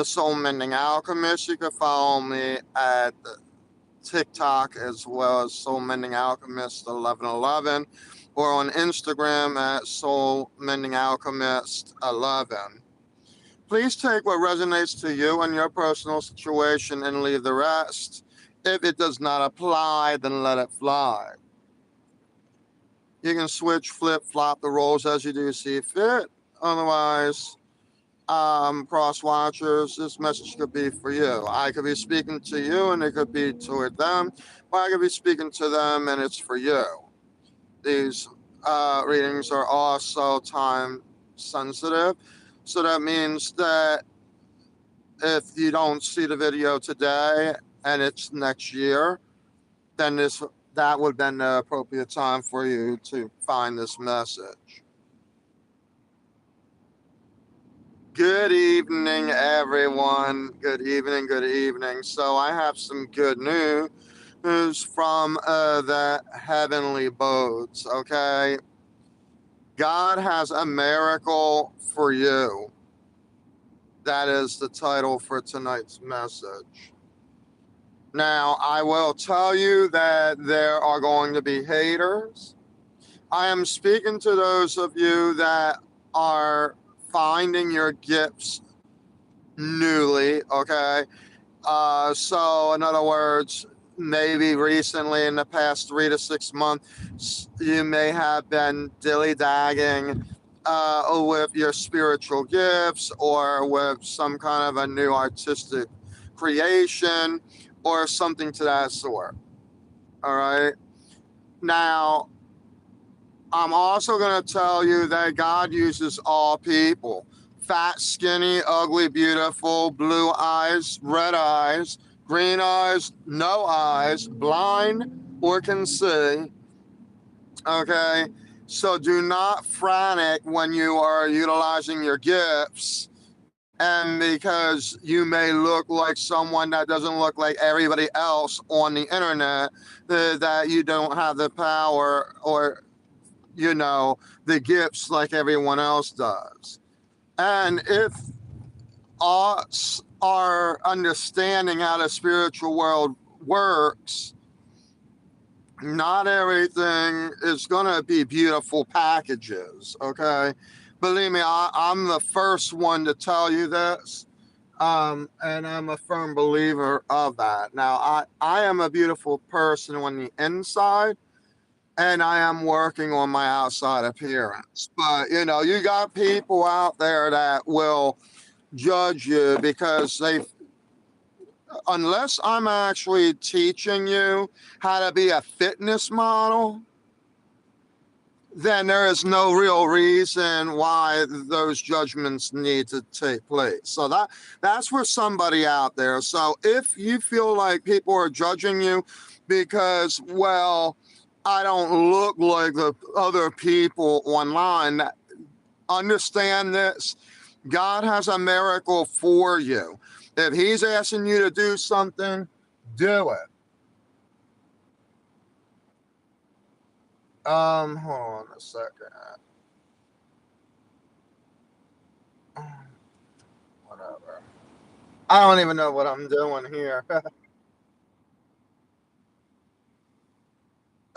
the Soul Mending Alchemist. You can follow me at TikTok as well as Soul Mending Alchemist 1111, or on Instagram at Soul Mending Alchemist 11. Please take what resonates to you and your personal situation and leave the rest. If it does not apply, then let it fly. You can switch, flip, flop the roles as you do see fit. Otherwise, cross watchers, this message could be for you. I could be speaking to you and it could be toward them, or I could be speaking to them and it's for you. These readings are also time sensitive, so that means that if you don't see the video today and it's next year, then that would have been the appropriate time for you to find this message. Good evening, everyone. Good evening, good evening. So I have some good news from the heavenly abodes, okay? God has a miracle for you. That is the title for tonight's message. Now, I will tell you that there are going to be haters. I am speaking to those of you that are finding your gifts newly, okay? So, in other words, maybe recently in the past 3 to 6 months, you may have been dilly-dagging with your spiritual gifts or with some kind of a new artistic creation or something to that sort. All right. Now, I'm also going to tell you that God uses all people: fat, skinny, ugly, beautiful, blue eyes, red eyes, green eyes, no eyes, blind or can see. Okay. So do not frantic when you are utilizing your gifts. And because you may look like someone that doesn't look like everybody else on the internet, that you don't have the power or, the gifts like everyone else does. And if us are understanding how the spiritual world works, not everything is going to be beautiful packages, okay? Believe me, I'm the first one to tell you this, and I'm a firm believer of that. Now, I am a beautiful person on the inside, and I am working on my outside appearance. But, you got people out there that will judge you because unless I'm actually teaching you how to be a fitness model, then there is no real reason why those judgments need to take place. So that's for somebody out there. So if you feel like people are judging you because, well, I don't look like the other people online, understand this. God has a miracle for you. If he's asking you to do something, do it. Hold on a second. Whatever. I don't even know what I'm doing here.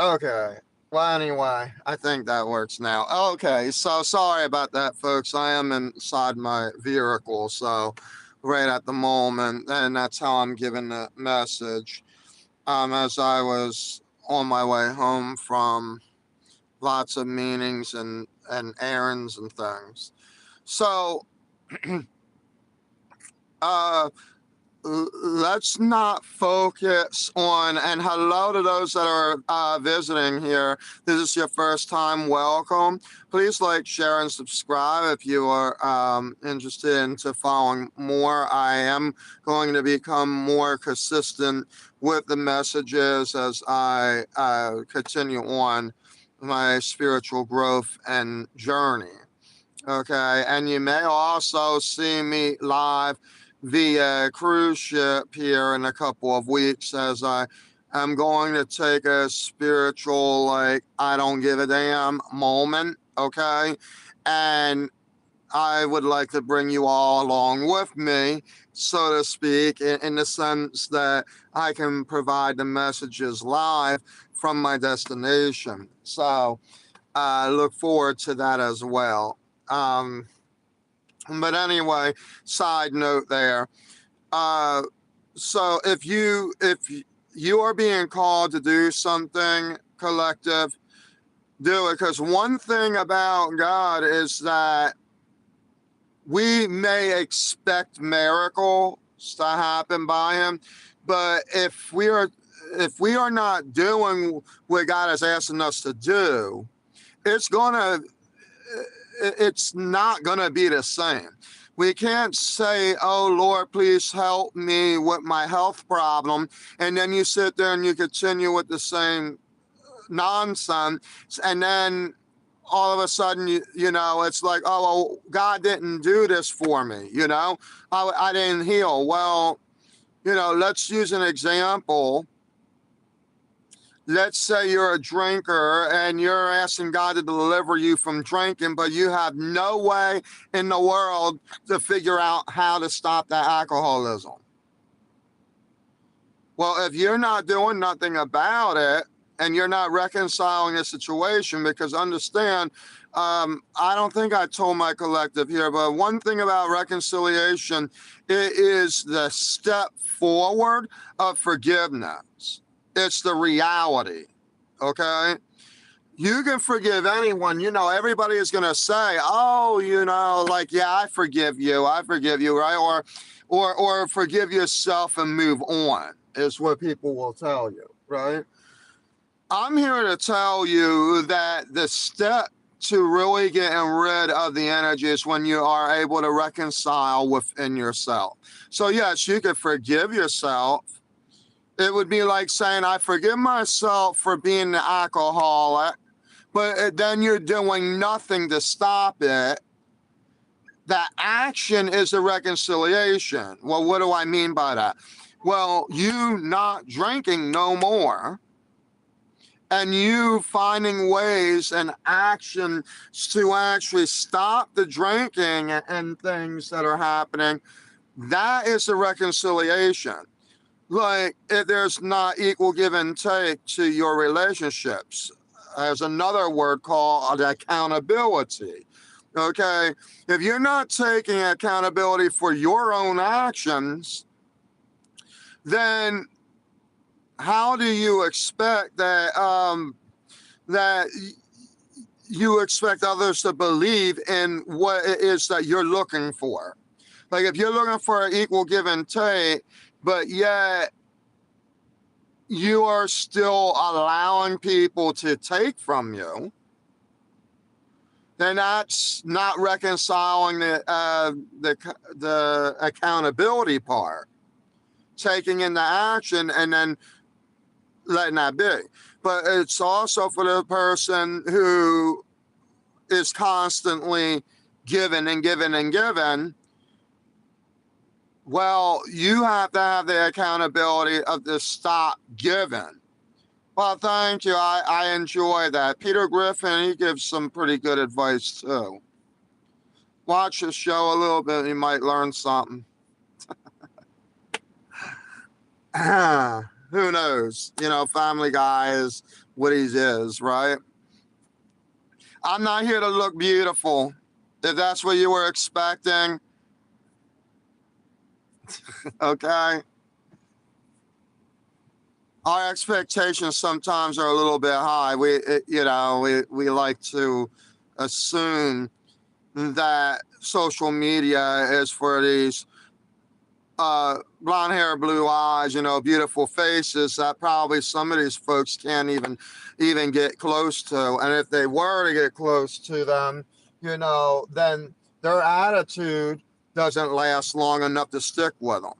Okay. Well, anyway, I think that works now. Okay, so sorry about that, folks. I am inside my vehicle, so right at the moment, and that's how I'm giving the message. As I was on my way home from lots of meetings and errands and things. So, uh, let's not focus on, and hello to those that are visiting here. This is your first time, welcome. Please like, share, and subscribe if you are interested into following more. I am going to become more consistent with the messages as I continue on my spiritual growth and journey. Okay, and you may also see me live via cruise ship here in a couple of weeks as I am going to take a spiritual, like, I don't give a damn moment, okay? And I would like to bring you all along with me, so to speak, in the sense that I can provide the messages live from my destination. So I look forward to that as well. But anyway, side note there. Uh, so if you are being called to do something, collective, do it. Because one thing about God is that we may expect miracles to happen by Him, but if we are not doing what God is asking us to do, it's gonna it's not gonna be the same. We can't say, "Oh Lord, please help me with my health problem," and then you sit there and you continue with the same nonsense, and then all of a sudden it's like, "Oh well, God didn't do this for me," I didn't heal. Well, let's use an example. Let's say you're a drinker and you're asking God to deliver you from drinking, but you have no way in the world to figure out how to stop that alcoholism. Well, if you're not doing nothing about it and you're not reconciling the situation, because understand, I don't think I told my collective here, but one thing about reconciliation, it is the step forward of forgiveness. It's the reality, okay? You can forgive anyone. Everybody is going to say, "Oh, like, yeah, I forgive you, right?" Or forgive yourself and move on, is what people will tell you, right? I'm here to tell you that the step to really getting rid of the energy is when you are able to reconcile within yourself. So yes, you can forgive yourself. It would be like saying, "I forgive myself for being the alcoholic," but then you're doing nothing to stop it. The action is a reconciliation. Well, what do I mean by that? Well, you not drinking no more, and you finding ways and actions to actually stop the drinking and things that are happening, that is a reconciliation. Like, if there's not equal give and take to your relationships, there's another word called accountability. Okay, if you're not taking accountability for your own actions, then how do you expect that you expect others to believe in what it is that you're looking for? Like, if you're looking for an equal give and take, but yet you are still allowing people to take from you, then that's not reconciling the accountability part, taking into action and then letting that be. But it's also for the person who is constantly giving and giving and giving. Well, you have to have the accountability of the stop giving. Well, thank you. I enjoy that. Peter Griffin, he gives some pretty good advice too. Watch the show a little bit, you might learn something. Who knows? Family Guy is what he is, right? I'm not here to look beautiful. If that's what you were expecting, okay? Our expectations sometimes are a little bit high. We like to assume that social media is for these blonde hair, blue eyes, beautiful faces that probably some of these folks can't even get close to. And if they were to get close to them, then their attitude doesn't last long enough to stick with them.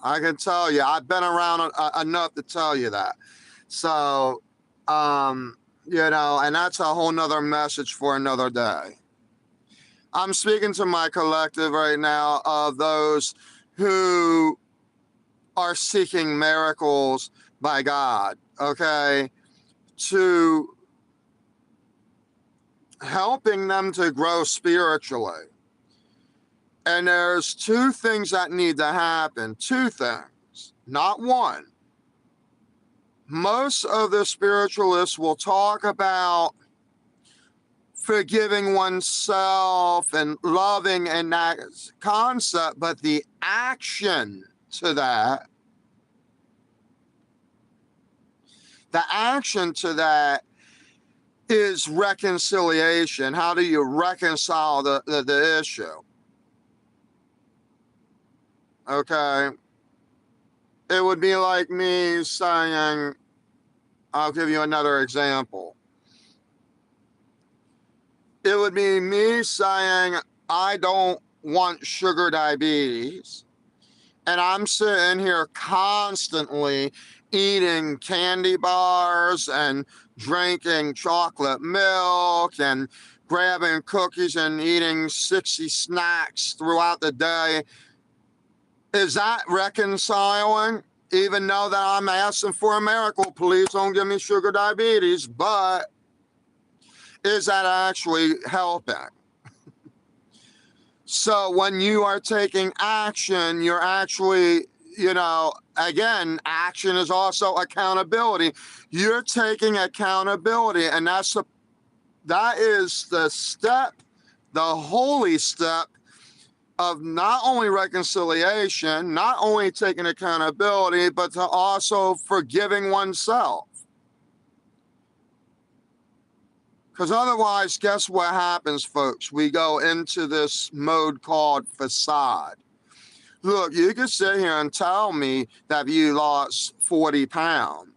I can tell you, I've been around enough to tell you that. So, and that's a whole nother message for another day. I'm speaking to my collective right now of those who are seeking miracles by God, okay, to helping them to grow spiritually. And there's two things that need to happen. Two things, not one. Most of the spiritualists will talk about forgiving oneself and loving and that concept, but the action to that, is reconciliation. How do you reconcile the issue? Okay. It would be like me saying, I'll give you another example. It would be me saying, I don't want sugar diabetes. And I'm sitting here constantly eating candy bars and drinking chocolate milk and grabbing cookies and eating 60 snacks throughout the day. Is that reconciling? Even though that I'm asking for a miracle, please don't give me sugar diabetes, but is that actually helping? So when you are taking action, you're actually, again, action is also accountability. You're taking accountability, and that is the step, the holy step of not only reconciliation, not only taking accountability, but to also forgiving oneself. Because otherwise, guess what happens, folks? We go into this mode called facade. Look, you can sit here and tell me that you lost 40 pounds.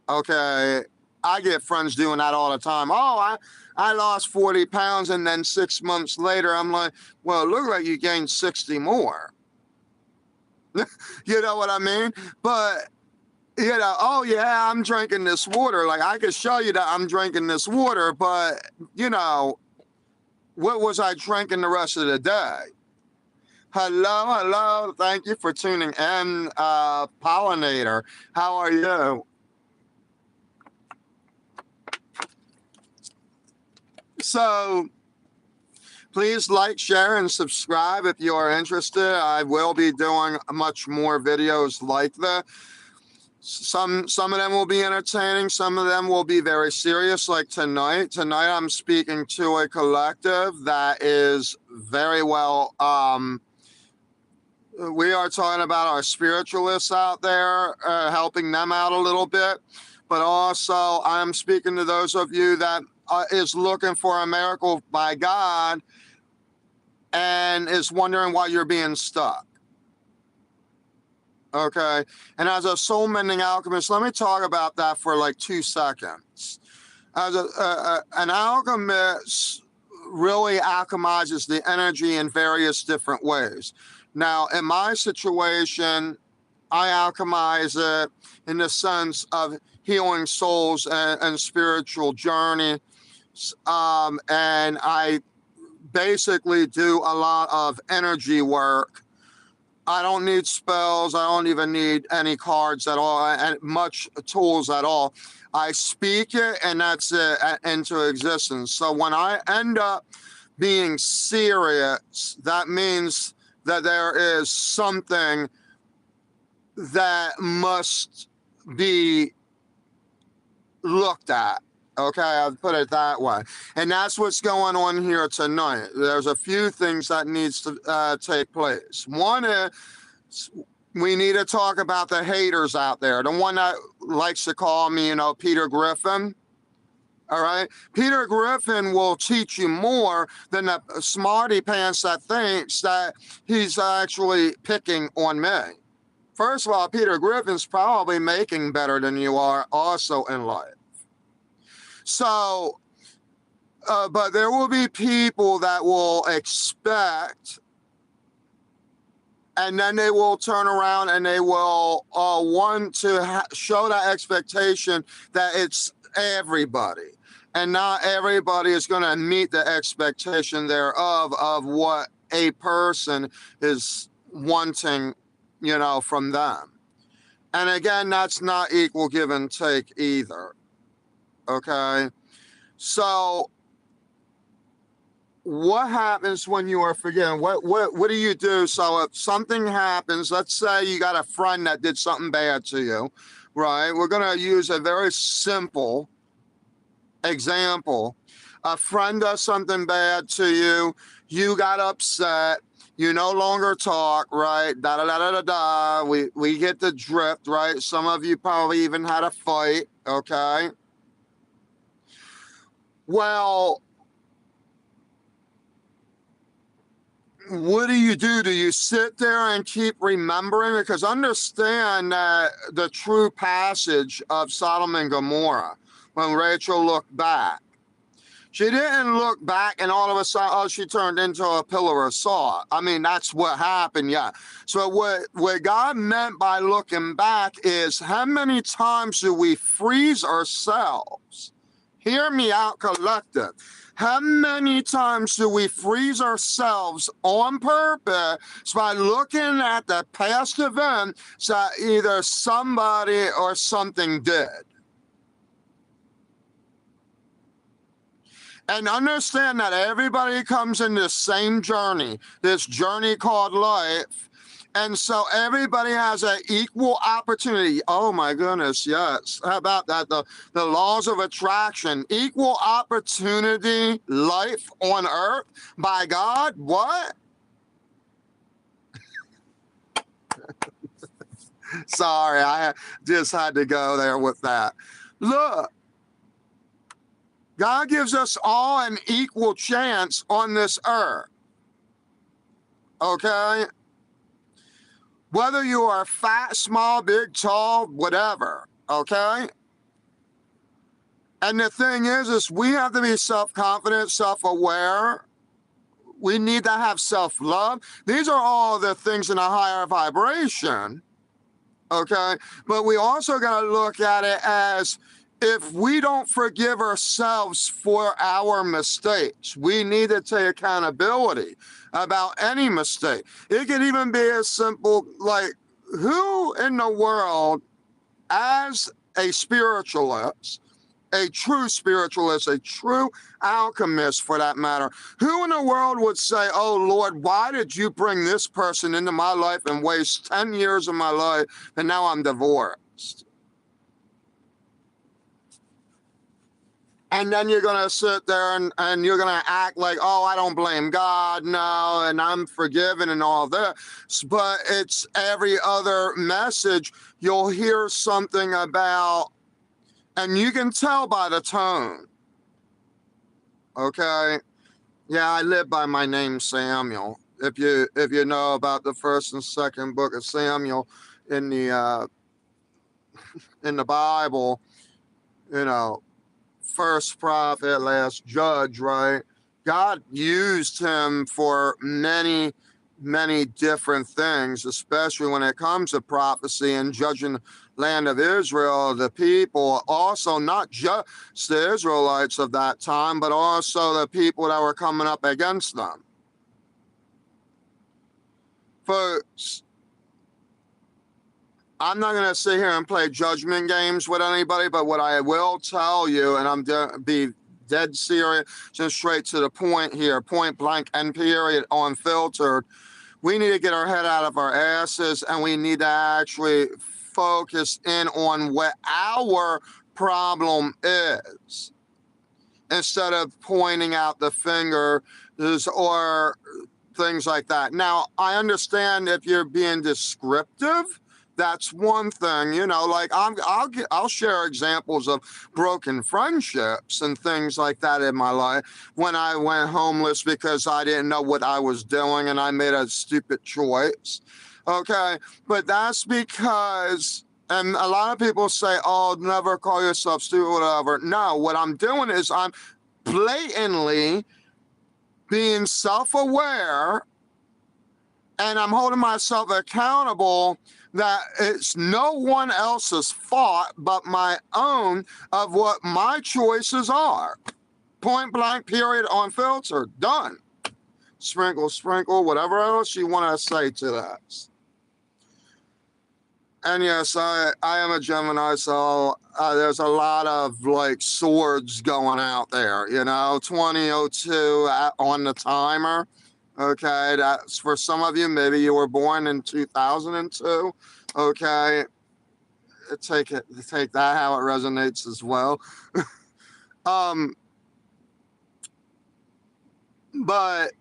Okay, I get friends doing that all the time. Oh, I lost 40 pounds, and then 6 months later, I'm like, well, it looked like you gained 60 more. You know what I mean? But, oh, yeah, I'm drinking this water. Like, I could show you that I'm drinking this water, but, what was I drinking the rest of the day? Hello. Thank you for tuning in, Pollinator. How are you? So please like, share, and subscribe if you are interested. I will be doing much more videos like that. Some of them will be entertaining. Some of them will be very serious, like tonight. Tonight I'm speaking to a collective that is very well... we are talking about our spiritualists out there, helping them out a little bit. But also I'm speaking to those of you that is looking for a miracle by God and is wondering why you're being stuck. Okay. And as a soul mending alchemist, let me talk about that for like 2 seconds. As an alchemist really alchemizes the energy in various different ways. Now, in my situation, I alchemize it in the sense of healing souls and spiritual journey. And I basically do a lot of energy work. I don't need spells. I don't even need any cards at all, and much tools at all. I speak it, and that's it, into existence. So when I end up being serious, that means that there is something that must be looked at. Okay, I'll put it that way. And that's what's going on here tonight. There's a few things that needs to take place. One is we need to talk about the haters out there. The one that likes to call me, Peter Griffin. All right. Peter Griffin will teach you more than the smarty pants that thinks that he's actually picking on me. First of all, Peter Griffin's probably making better than you are also in life. So, but there will be people that will expect, and then they will turn around and they will want to show that expectation that it's everybody. And not everybody is going to meet the expectation thereof of what a person is wanting, from them. And again, that's not equal give and take either. Okay. So what happens when you are forgiven? What do you do? So if something happens, let's say you got a friend that did something bad to you, right? We're going to use a very simple example. A friend does something bad to you, you got upset, you no longer talk, right? Da da da da da da. We get the drift, right? Some of you probably even had a fight, okay? Well, what do you do? Do you sit there and keep remembering? Because understand that the true passage of Sodom and Gomorrah, when Rachel looked back, she didn't look back and all of a sudden, oh, she turned into a pillar of salt. I mean, that's what happened, yeah. So what God meant by looking back is how many times do we freeze ourselves? Hear me out, collective. How many times do we freeze ourselves on purpose by looking at the past event that either somebody or something did? And understand that everybody comes in this same journey, this journey called life. And so everybody has an equal opportunity. Oh my goodness, yes. How about that? The laws of attraction, equal opportunity, life on earth by God. What? Sorry, I just had to go there with that. Look, God gives us all an equal chance on this earth. Okay? Whether you are fat, small, big, tall, whatever, okay? And the thing is we have to be self-confident, self-aware. We need to have self-love. These are all the things in a higher vibration, okay? But we also got to look at it as if we don't forgive ourselves for our mistakes, we need to take accountability about any mistake. It could even be as simple like, who in the world, as a spiritualist, a true spiritualist, a true alchemist for that matter, who in the world would say, oh Lord, why did you bring this person into my life and waste 10 years of my life and now I'm divorced? And then you're going to sit there and you're going to act like, oh, I don't blame God, no, and I'm forgiven and all that. But it's every other message you'll hear something about, and you can tell by the tone, okay? Yeah, I live by my name, Samuel. If you know about the first and second book of Samuel in the Bible, you know, first prophet, last judge, right? God used him for many, many different things, especially when it comes to prophecy and judging the land of Israel, the people, also not just the Israelites of that time, but also the people that were coming up against them. Folks, I'm not going to sit here and play judgment games with anybody, but what I will tell you, and I'm going to be dead serious, just straight to the point here, point blank and period, unfiltered. We need to get our head out of our asses and we need to actually focus in on what our problem is instead of pointing out the finger or things like that. Now, I understand if you're being descriptive, that's one thing, you know, like I'll share examples of broken friendships and things like that in my life when I went homeless because I didn't know what I was doing and I made a stupid choice. Okay. But that's because, and a lot of people say, oh, never call yourself stupid, whatever. No, what I'm doing is I'm blatantly being self-aware and I'm holding myself accountable that it's no one else's fault but my own of what my choices are. Point blank, period, unfiltered, done. Sprinkle, sprinkle, whatever else you want to say to that. And yes, I am a Gemini, so there's a lot of like swords going out there, 2002 on the timer. Okay, that's for some of you. Maybe you were born in 2002. Okay, take that how it resonates as well. um, but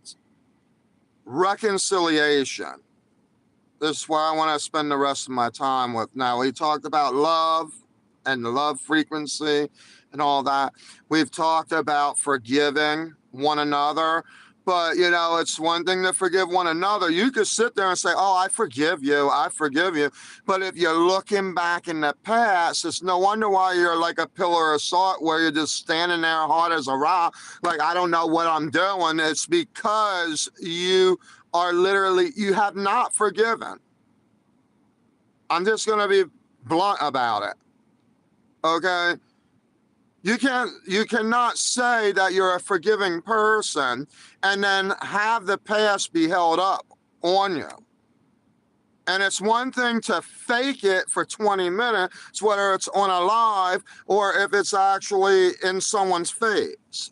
reconciliation. This is where I want to spend the rest of my time with. Now, we talked about love and the love frequency and all that. We've talked about forgiving one another. But, it's one thing to forgive one another. You could sit there and say, oh, I forgive you. I forgive you. But if you're looking back in the past, it's no wonder why you're like a pillar of salt where you're just standing there hard as a rock. Like, I don't know what I'm doing. It's because you have not forgiven. I'm just going to be blunt about it. Okay? You cannot say that you're a forgiving person and then have the past be held up on you. And it's one thing to fake it for 20 minutes, whether it's on a live or if it's actually in someone's face.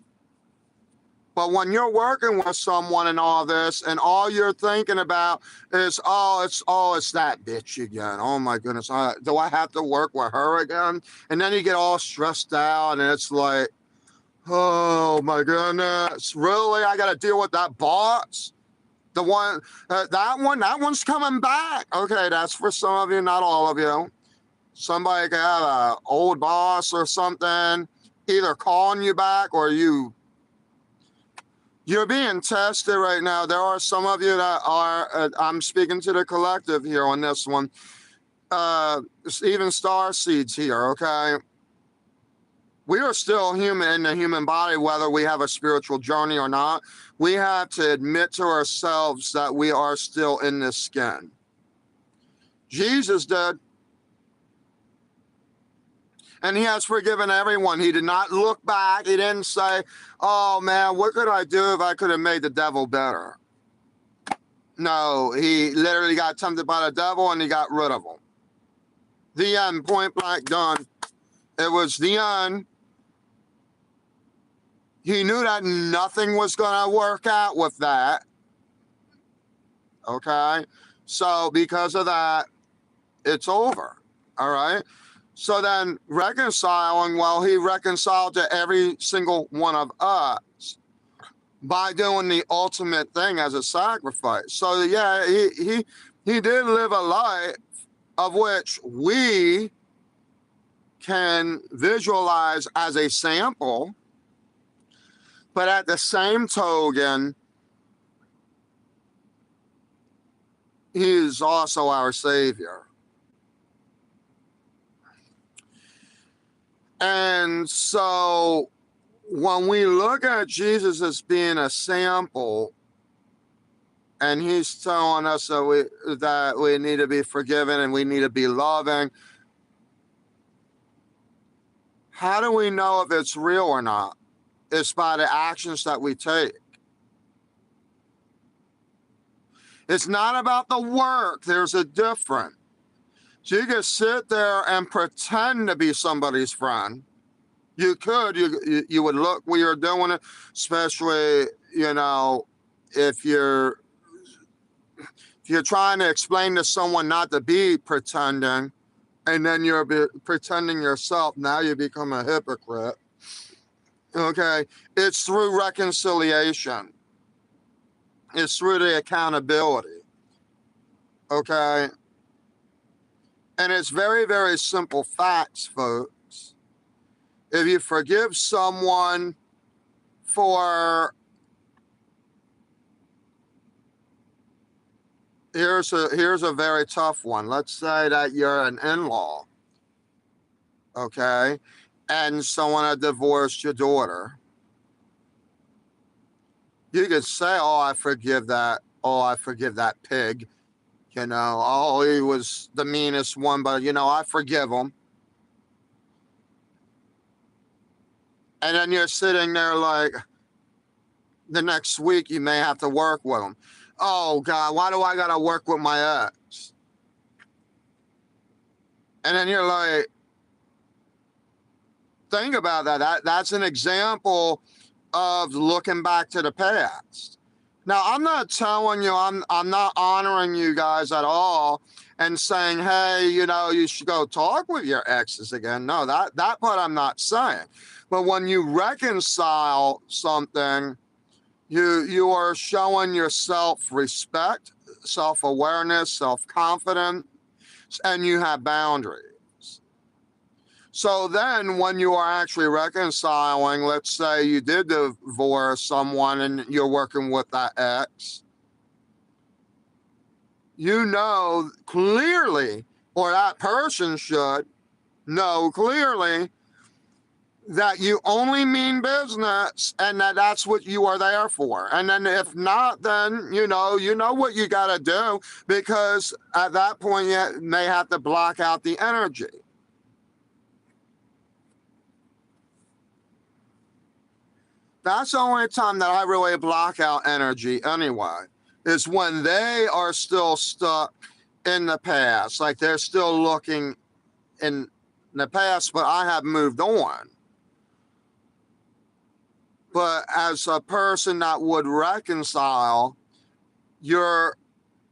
But when you're working with someone and all this, and all you're thinking about is, it's that bitch again. Oh my goodness, do I have to work with her again? And then you get all stressed out, and it's like, oh my goodness, really? I got to deal with that boss? The one, that one's coming back. Okay, that's for some of you, not all of you. Somebody could have an old boss or something, either calling you back or you're being tested right now. There are some of you that are, I'm speaking to the collective here on this one, even star seeds here, okay? We are still human in the human body, whether we have a spiritual journey or not. We have to admit to ourselves that we are still in this skin. Jesus did. And he has forgiven everyone. He did not look back. He didn't say, oh man, what could I do if I could have made the devil better? No, he literally got tempted by the devil and he got rid of him. The end, point blank, done. It was the end. He knew that nothing was going to work out with that. Okay? So because of that, it's over. All right? So then reconciling, well, he reconciled to every single one of us by doing the ultimate thing as a sacrifice. So yeah, he did live a life of which we can visualize as a sample, but at the same token, he is also our Savior. And so when we look at Jesus as being a sample, and he's telling us that we need to be forgiven and we need to be loving, how do we know if it's real or not? It's by the actions that we take. It's not about the work. There's a difference. So you can sit there and pretend to be somebody's friend. You could. You would look when you're doing it, especially, if you're trying to explain to someone not to be pretending, and then you're pretending yourself, now you become a hypocrite. Okay? It's through reconciliation. It's through the accountability. Okay? And it's very, very simple facts, folks. If you forgive someone for, here's a very tough one. Let's say that you're an in-law, okay, and someone had divorced your daughter. You could say, oh, I forgive that. Oh, I forgive that pig. Oh, he was the meanest one, but, I forgive him. And then you're sitting there like, the next week you may have to work with him. Oh, God, why do I got to work with my ex? And then you're like, think about that's an example of looking back to the past. Now, I'm not telling you, I'm not honoring you guys at all and saying, hey, you should go talk with your exes again. No, that part I'm not saying. But when you reconcile something, you are showing your self-respect, self-awareness, self-confidence, and you have boundaries. So then when you are actually reconciling, let's say you did divorce someone and you're working with that ex, you know clearly, or that person should know clearly, that you only mean business and that's what you are there for. And then if not, then you know what you got to do, because at that point you may have to block out the energy. That's the only time that I really block out energy anyway, is when they are still stuck in the past. Like they're still looking in the past, but I have moved on. But as a person that would reconcile, you're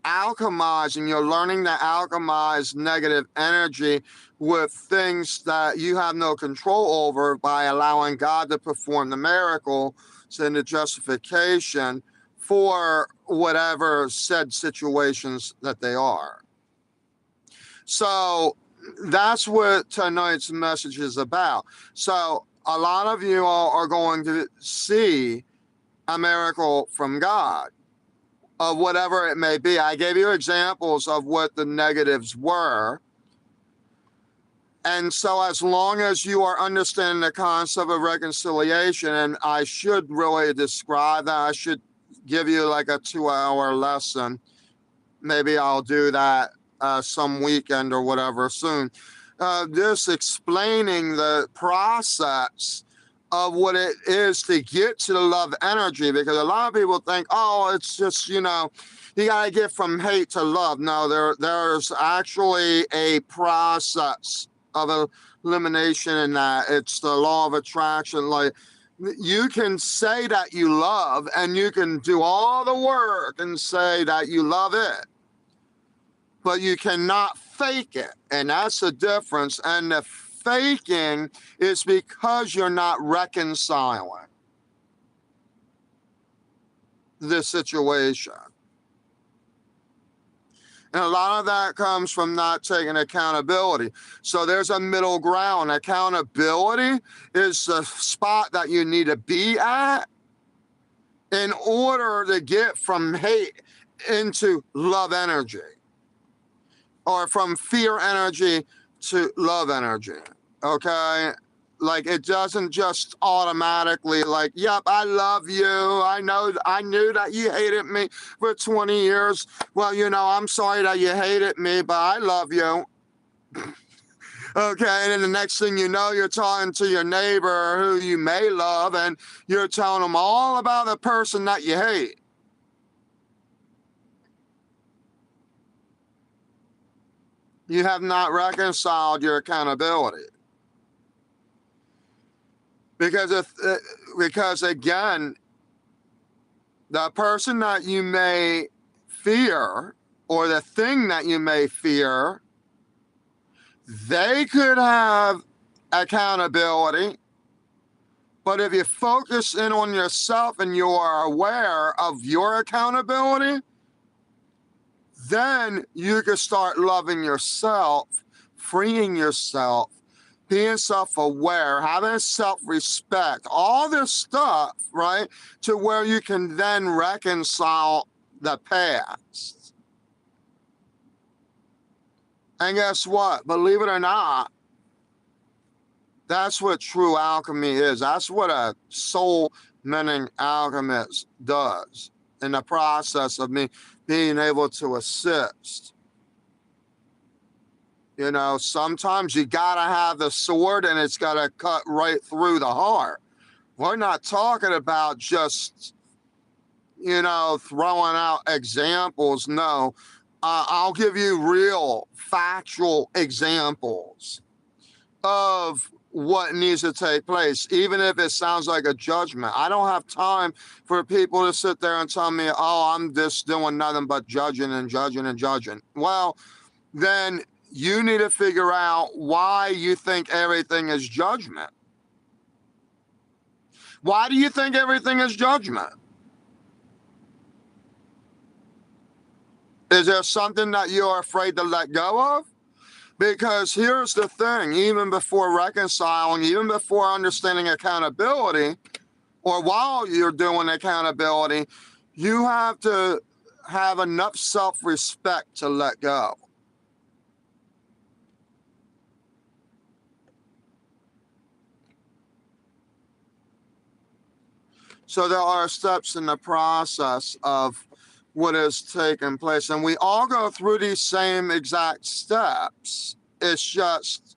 alchemizing, you're learning to alchemize negative energy with things that you have no control over by allowing God to perform the miracle and the justification for whatever said situations that they are. So that's what tonight's message is about. So a lot of you all are going to see a miracle from God, of whatever it may be. I gave you examples of what the negatives were. And so as long as you are understanding the concept of reconciliation, and I should really describe that, I should give you like a 2-hour lesson. Maybe I'll do that some weekend or whatever soon. Just explaining the process of what it is to get to the love energy, because a lot of people think, oh, it's just, you gotta get from hate to love. No, there's actually a process of elimination in that. It's the law of attraction. Like, you can say that you love and you can do all the work and say that you love it, but you cannot fake it. And that's the difference. And the faking is because you're not reconciling the situation. And a lot of that comes from not taking accountability. So there's a middle ground. Accountability is the spot that you need to be at in order to get from hate into love energy, or from fear energy to love energy. Okay? Like, it doesn't just automatically like, yep, I love you. I knew that you hated me for 20 years. Well, I'm sorry that you hated me, but I love you. Okay, and then the next thing you know, you're talking to your neighbor who you may love, and you're telling them all about the person that you hate. You have not reconciled your accountability. Because again, the person that you may fear, or the thing that you may fear, they could have accountability. But if you focus in on yourself and you are aware of your accountability, then you can start loving yourself, freeing yourself, being self-aware, having self-respect, all this stuff, right? To where you can then reconcile the past. And guess what? Believe it or not, that's what true alchemy is. That's what a soul-mending alchemist does in the process of me being able to assist. Sometimes you gotta have the sword and it's gotta cut right through the heart. We're not talking about just, throwing out examples. No, I'll give you real factual examples of what needs to take place, even if it sounds like a judgment. I don't have time for people to sit there and tell me, oh, I'm just doing nothing but judging and judging and judging. Well, then you need to figure out why you think everything is judgment. Why do you think everything is judgment? Is there something that you're afraid to let go of? Because here's the thing, even before reconciling, even before understanding accountability, or while you're doing accountability, you have to have enough self-respect to let go. So there are steps in the process of what has taken place, and we all go through these same exact steps. It's just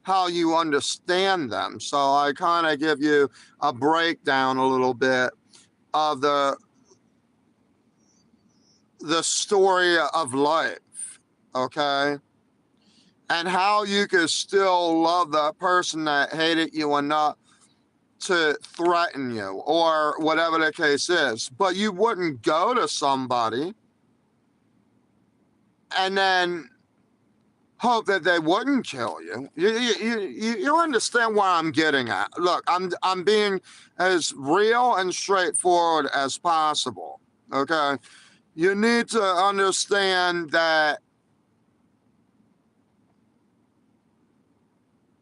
how you understand them. So I kind of give you a breakdown a little bit of the story of life, okay? And how you could still love the person that hated you enough to threaten you or whatever the case is. But you wouldn't go to somebody and then hope that they wouldn't kill you. You understand where I'm getting at. Look, I'm being as real and straightforward as possible. Okay. You need to understand that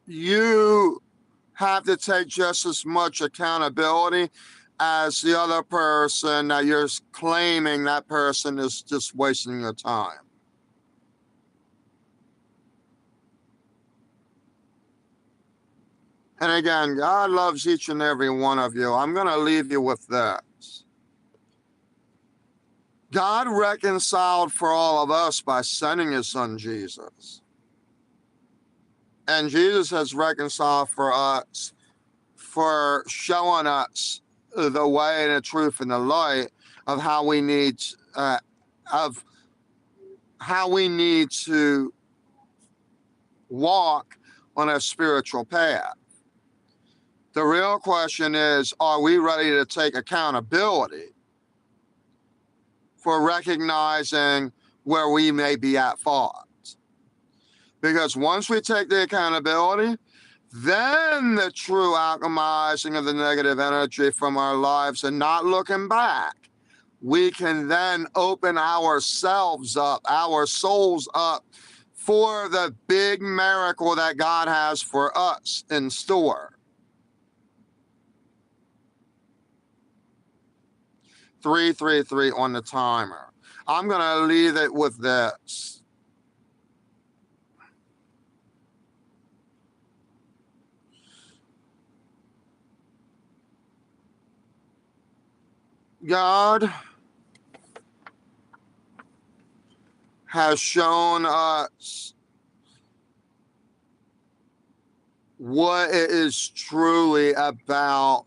you have to take just as much accountability as the other person that you're claiming that person is just wasting your time. And again, God loves each and every one of you. I'm going to leave you with this. God reconciled for all of us by sending his son Jesus. And Jesus has reconciled for us for showing us the way and the truth and the light of how we need to walk on a spiritual path. The real question is, are we ready to take accountability for recognizing where we may be at fault? Because once we take the accountability, then the true alchemizing of the negative energy from our lives and not looking back, we can then open ourselves up, our souls up, for the big miracle that God has for us in store. 333 on the timer. I'm going to leave it with this. God has shown us what it is truly about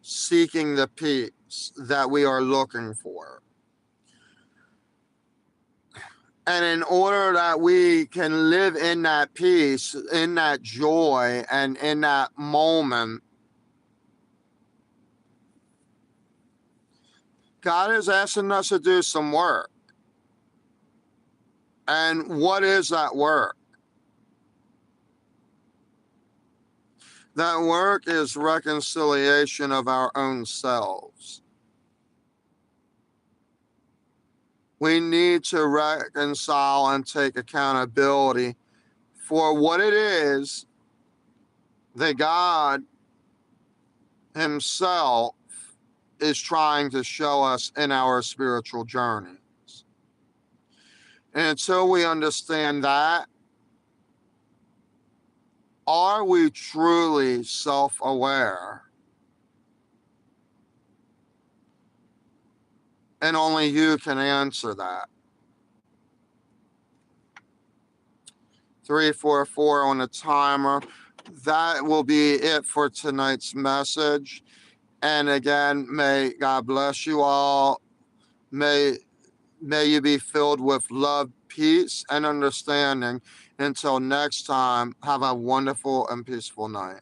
seeking the peace that we are looking for. And in order that we can live in that peace, in that joy, and in that moment, God is asking us to do some work. And what is that work? That work is reconciliation of our own selves. We need to reconcile and take accountability for what it is that God himself is trying to show us in our spiritual journeys. And until we understand that, are we truly self-aware? And only you can answer that. 344 on the timer. That will be it for tonight's message. And again, may God bless you all. May May you be filled with love, peace, and understanding. Until next time, have a wonderful and peaceful night.